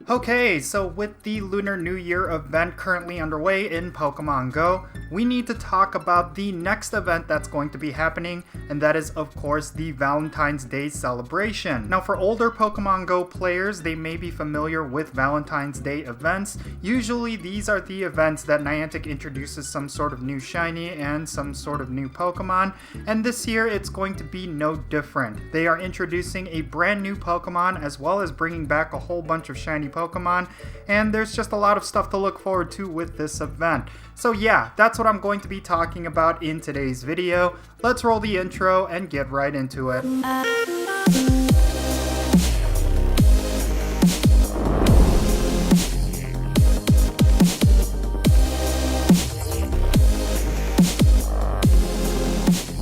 Okay, so with the Lunar New Year event currently underway in Pokemon GO, we need to talk about the next event that's going to be happening, and that is of course the Valentine's Day Celebration. Now for older Pokemon GO players, they may be familiar with Valentine's Day events. Usually these are the events that Niantic introduces some sort of new shiny and some sort of new Pokemon, and this year it's going to be no different. They are introducing a brand new Pokemon as well as bringing back a whole bunch of shiny Pokemon, and there's just a lot of stuff to look forward to with this event. So yeah, that's what I'm going to be talking about in today's video. Let's roll the intro and get right into it.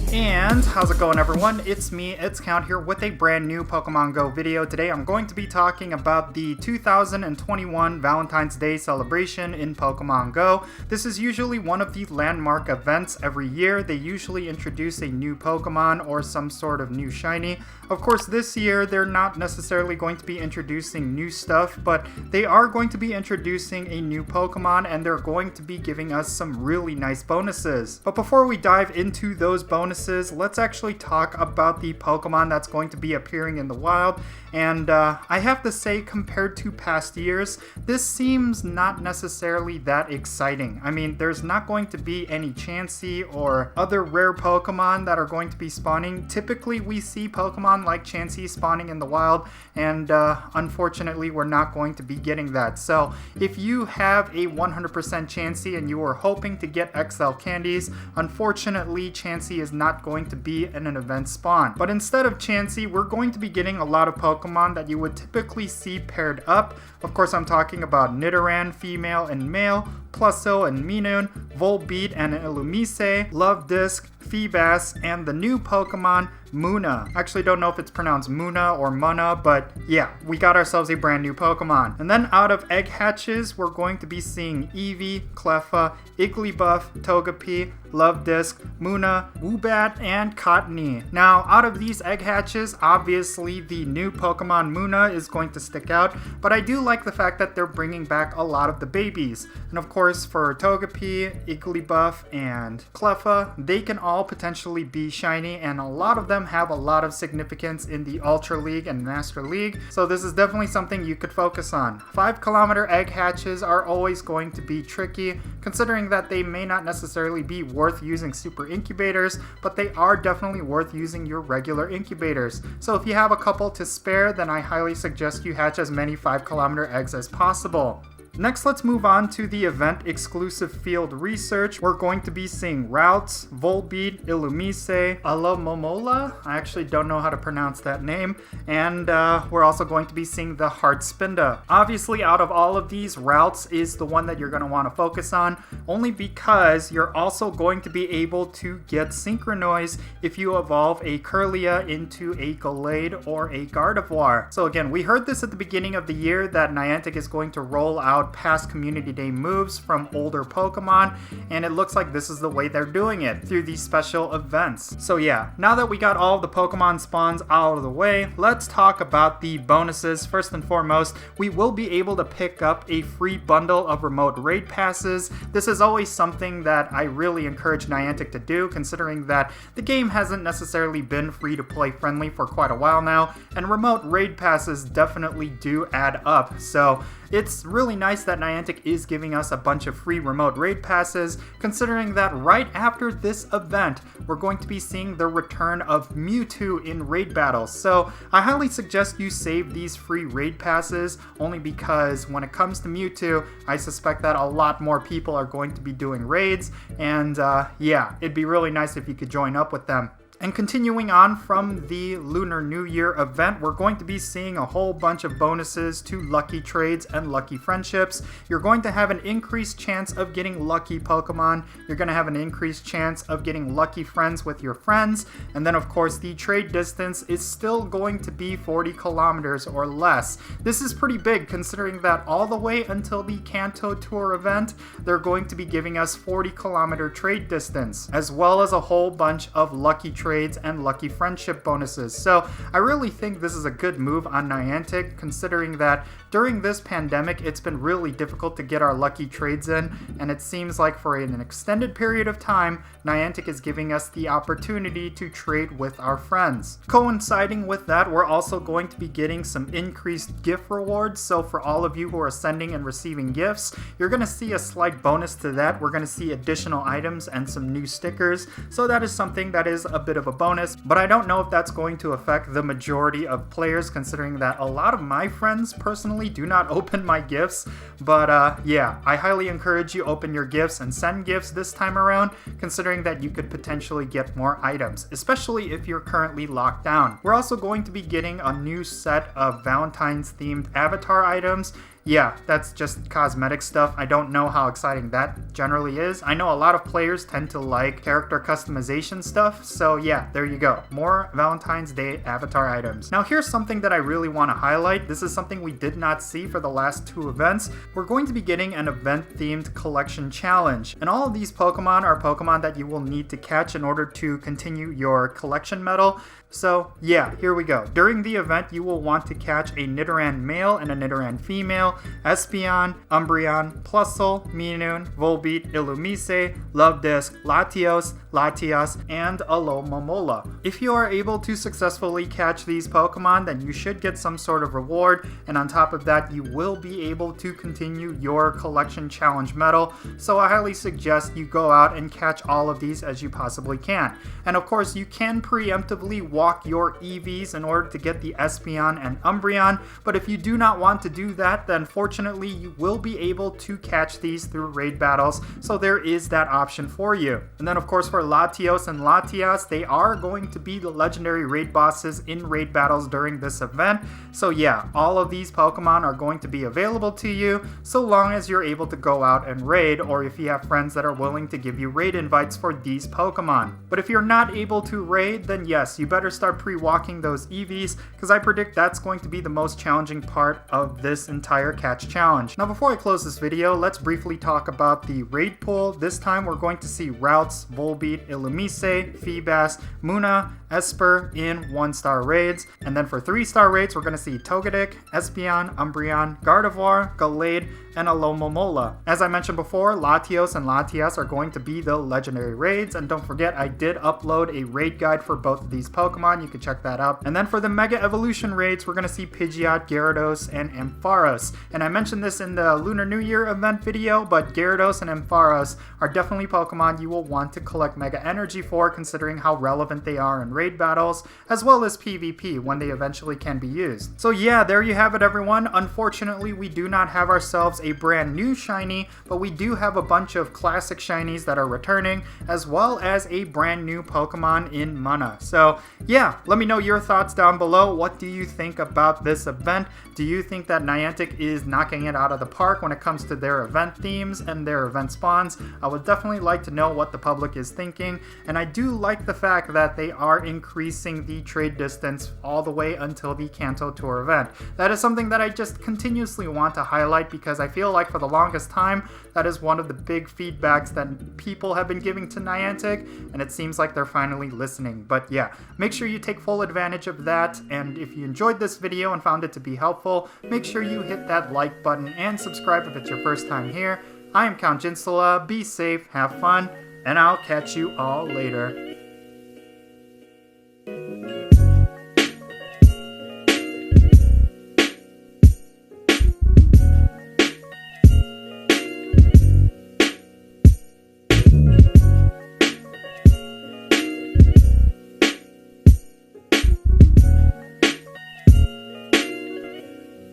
And how's it going, everyone? It's me, It's Count here with a brand new Pokemon GO video. Today I'm going to be talking about the 2021 Valentine's Day Celebration in Pokemon GO. This is usually one of the landmark events every year. They usually introduce a new Pokemon or some sort of new shiny. Of course, this year they're not necessarily going to be introducing new stuff, but they are going to be introducing a new Pokemon, and they're going to be giving us some really nice bonuses. But before we dive into those bonuses, let's actually talk about the Pokemon that's going to be appearing in the wild. And I have to say, compared to past years, this seems not necessarily that exciting. I mean, there's not going to be any Chansey or other rare Pokemon that are going to be spawning. Typically, we see Pokemon like Chansey spawning in the wild, and unfortunately, we're not going to be getting that. So, if you have a 100% Chansey and you are hoping to get XL candies, unfortunately, Chansey is not going to be in an event spawn. But instead of Chansey, we're going to be getting a lot of Pokemon that you would typically see paired up. Of course, I'm talking about Nidoran, female and male, Plusle and Minoon, Volbeat and Illumise, Luvdisc, Feebas, and the new Pokemon, Munna. I actually don't know if it's pronounced Munna or Munna, but yeah, we got ourselves a brand new Pokemon. And then out of egg hatches, we're going to be seeing Eevee, Cleffa, Igglybuff, Togepi, Luvdisc, Munna, Woobat, and Cottonee. Now, out of these egg hatches, obviously the new Pokemon Munna is going to stick out, but I do like the fact that they're bringing back a lot of the babies. And of course, for Togepi, Igglybuff, and Cleffa, they can all potentially be shiny, and a lot of them have a lot of significance in the Ultra League and Master League, so this is definitely something you could focus on. 5-kilometer egg hatches are always going to be tricky, considering that they may not necessarily be worth using super incubators, but they are definitely worth using your regular incubators. So if you have a couple to spare, then I highly suggest you hatch as many 5-kilometer eggs as possible. Next, let's move on to the event exclusive field research. We're going to be seeing Routes, Volbeat, Illumise, Alomomola, I actually don't know how to pronounce that name, and we're also going to be seeing the Heartspinda. Obviously, out of all of these, Routes is the one that you're going to want to focus on, only because you're also going to be able to get Synchronoise if you evolve a Kirlia into a Gallade or a Gardevoir. So again, we heard this at the beginning of the year that Niantic is going to roll out past Community Day moves from older Pokemon, and it looks like this is the way they're doing it, through these special events. So yeah, now that we got all of the Pokemon spawns out of the way, let's talk about the bonuses. First and foremost, we will be able to pick up a free bundle of remote raid passes. This is always something that I really encourage Niantic to do, considering that the game hasn't necessarily been free to play friendly for quite a while now, and remote raid passes definitely do add up. So it's really nice that Niantic is giving us a bunch of free remote raid passes, considering that right after this event, we're going to be seeing the return of Mewtwo in raid battles. So I highly suggest you save these free raid passes, only because when it comes to Mewtwo, I suspect that a lot more people are going to be doing raids, and yeah, it'd be really nice if you could join up with them. And continuing on from the Lunar New Year event, we're going to be seeing a whole bunch of bonuses to lucky trades and lucky friendships. You're going to have an increased chance of getting lucky Pokemon. You're going to have an increased chance of getting lucky friends with your friends. And then, of course, the trade distance is still going to be 40 kilometers or less. This is pretty big, considering that all the way until the Kanto Tour event, they're going to be giving us 40-kilometer trade distance, as well as a whole bunch of lucky trades trades and lucky friendship bonuses. So I really think this is a good move on Niantic, considering that during this pandemic it's been really difficult to get our lucky trades in, and it seems like for an extended period of time Niantic is giving us the opportunity to trade with our friends. Coinciding with that, we're also going to be getting some increased gift rewards. So for all of you who are sending and receiving gifts, you're going to see a slight bonus to that. We're going to see additional items and some new stickers. So that is something that is a bit of a bonus, but I don't know if that's going to affect the majority of players, considering that a lot of my friends personally do not open my gifts. But yeah, I highly encourage you open your gifts and send gifts this time around, considering that you could potentially get more items, especially if you're currently locked down. We're also going to be getting a new set of Valentine's themed avatar items. Yeah, that's just cosmetic stuff. I don't know how exciting that generally is. I know a lot of players tend to like character customization stuff, so yeah, there you go. More Valentine's Day avatar items. Now here's something that I really want to highlight. This is something we did not see for the last 2 events. We're going to be getting an event-themed collection challenge, and all of these Pokemon are Pokemon that you will need to catch in order to continue your collection medal. So yeah, here we go. During the event, you will want to catch a Nidoran male and a Nidoran female, Espeon, Umbreon, Plusle, Minoon, Volbeat, Illumise, Luvdisc, Latios, Latias, and Alomomola. If you are able to successfully catch these Pokemon, then you should get some sort of reward, and on top of that, you will be able to continue your collection challenge medal. So I highly suggest you go out and catch all of these as you possibly can. And of course, you can preemptively walk your EVs in order to get the Espeon and Umbreon, but if you do not want to do that, then fortunately you will be able to catch these through raid battles, so there is that option for you. And then of course for Latios and Latias, they are going to be the legendary raid bosses in raid battles during this event. So yeah, all of these Pokemon are going to be available to you so long as you're able to go out and raid, or if you have friends that are willing to give you raid invites for these Pokemon. But if you're not able to raid, then yes, you better start pre-walking those EVs, because I predict that's going to be the most challenging part of this entire catch challenge. Now before I close this video, let's briefly talk about the raid pool. This time we're going to see Routes, Volbeat, Illumise, Feebas, Munna, Esper in 1-star raids, and then for 3-star raids we're going to see Togetic, Espeon, Umbreon, Gardevoir, Gallade, and Alomomola. As I mentioned before, Latios and Latias are going to be the legendary raids, and don't forget I did upload a raid guide for both of these Pokemon, you can check that out. And then for the Mega Evolution raids, we're going to see Pidgeot, Gyarados, and Ampharos. And I mentioned this in the Lunar New Year event video, but Gyarados and Ampharos are definitely Pokemon you will want to collect Mega Energy for, considering how relevant they are in raid battles, as well as PvP when they eventually can be used. So yeah, there you have it everyone. Unfortunately, we do not have ourselves a brand new shiny, but we do have a bunch of classic shinies that are returning, as well as a brand new Pokemon in Munna. So yeah, let me know your thoughts down below. What do you think about this event? Do you think that Niantic is knocking it out of the park when it comes to their event themes and their event spawns? I would definitely like to know what the public is thinking, and I do like the fact that they are increasing the trade distance all the way until the Kanto Tour event. That is something that I just continuously want to highlight, because I feel like for the longest time that is one of the big feedbacks that people have been giving to Niantic, and it seems like they're finally listening. But yeah, make sure you take full advantage of that, and if you enjoyed this video and found it to be helpful, make sure you hit that like button and subscribe if it's your first time here. I am Count Jinsula, be safe, have fun, and I'll catch you all later.